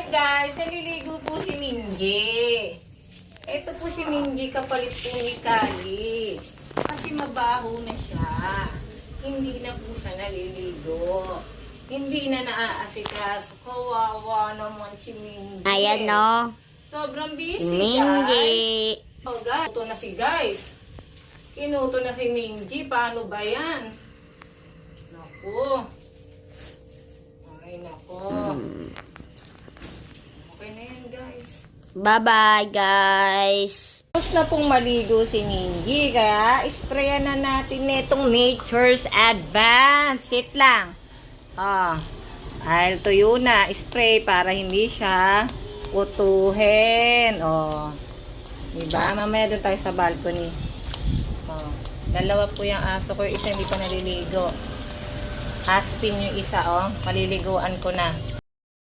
guys, naliligo po si Minji. Ito po si Minji, kapalit po ni Kali. Kasi mabaho na siya. Hindi na po siya naliligo. Hindi na naaasikas. Kawawa naman si Minji. Ayan no. Sobrang busy, Minji. guys. Oh, guys. Kinuto na si guys. Kinuto na si Minji. Paano ba yan? Naku. Ay, naku. Okay na yan, guys. Bye-bye, guys. Tapos na pong maligo si Minji, kaya sprayan na natin netong Nature's Advance. Sit lang. Dahil tuyo na, spray para hindi siya utuhin. Diba? Mamaya doon tayo sa balcony. Dalawa po yung aso ko. Yung isa hindi pa naliligo. Aspin yung isa, maliliguan ko na.